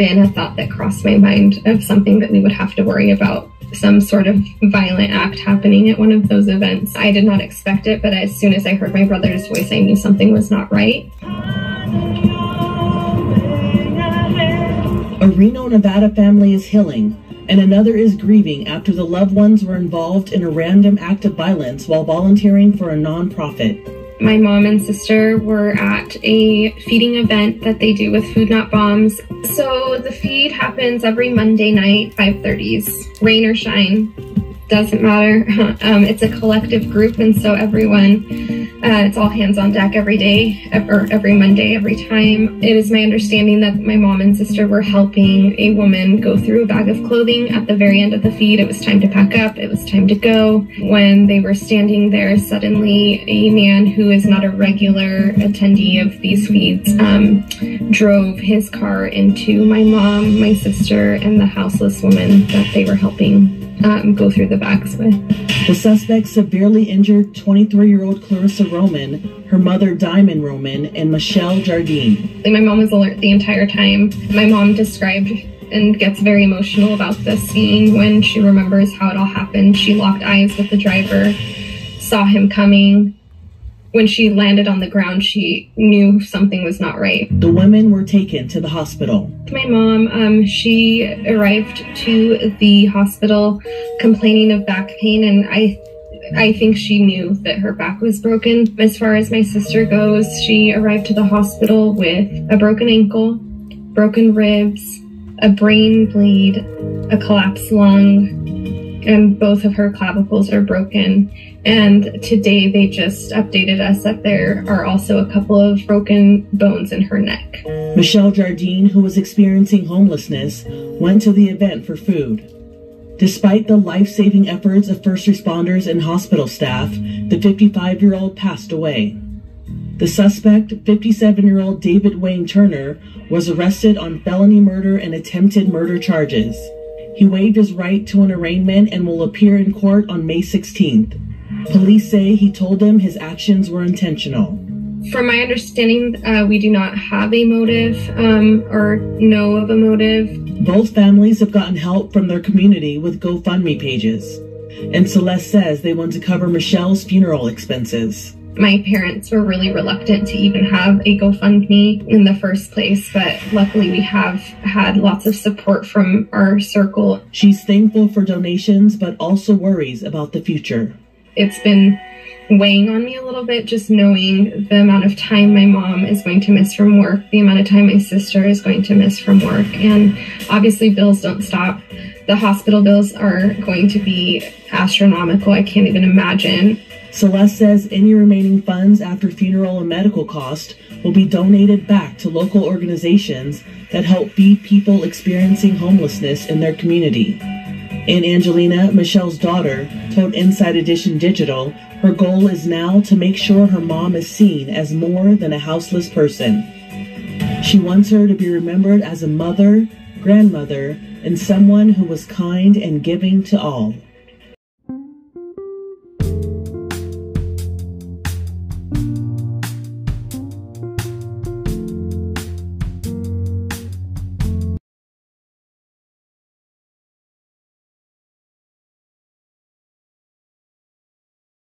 been a thought that crossed my mind of something that we would have to worry about, some sort of violent act happening at one of those events. I did not expect it, but as soon as I heard my brother's voice, I knew something was not right. A Reno, Nevada family is healing, and another is grieving after the loved ones were involved in a random act of violence while volunteering for a nonprofit. My mom and sister were at a feeding event that they do with Food Not Bombs. So the feed happens every Monday night, 5:30s, rain or shine, doesn't matter. It's a collective group, and so everyone, it's all hands on deck every day, or every Monday, every time. It is my understanding that my mom and sister were helping a woman go through a bag of clothing at the very end of the feed. It was time to pack up, it was time to go. When they were standing there, suddenly a man who is not a regular attendee of these feeds drove his car into my mom, my sister, and the houseless woman that they were helping go through the bags with. The suspect severely injured 23-year-old Clarissa Roman, her mother Diamond Roman, and Michelle Jardine. My mom was alert the entire time. My mom described and gets very emotional about this scene when she remembers how it all happened. She locked eyes with the driver, saw him coming. When she landed on the ground, she knew something was not right. The women were taken to the hospital. My mom, she arrived to the hospital complaining of back pain, and I think she knew that her back was broken. As far as my sister goes, she arrived to the hospital with a broken ankle, broken ribs, a brain bleed, a collapsed lung, and both of her clavicles are broken. And today they just updated us that there are also a couple of broken bones in her neck. Michelle Jardine, who was experiencing homelessness, went to the event for food. Despite the life-saving efforts of first responders and hospital staff, the 55-year-old passed away. The suspect, 57-year-old David Wayne Turner, was arrested on felony murder and attempted murder charges. He waived his right to an arraignment and will appear in court on May 16th. Police say he told them his actions were intentional. From my understanding, we do not have a motive or know of a motive. Both families have gotten help from their community with GoFundMe pages. And Celeste says they want to cover Michelle's funeral expenses. My parents were really reluctant to even have a GoFundMe in the first place, but luckily we have had lots of support from our circle. She's thankful for donations, but also worries about the future. It's been weighing on me a little bit, just knowing the amount of time my mom is going to miss from work, the amount of time my sister is going to miss from work, and obviously bills don't stop. The hospital bills are going to be astronomical. I can't even imagine. Celeste says any remaining funds after funeral and medical cost will be donated back to local organizations that help feed people experiencing homelessness in their community. And Angelina, Michelle's daughter, told Inside Edition Digital her goal is now to make sure her mom is seen as more than a houseless person. She wants her to be remembered as a mother, grandmother, and someone who was kind and giving to all.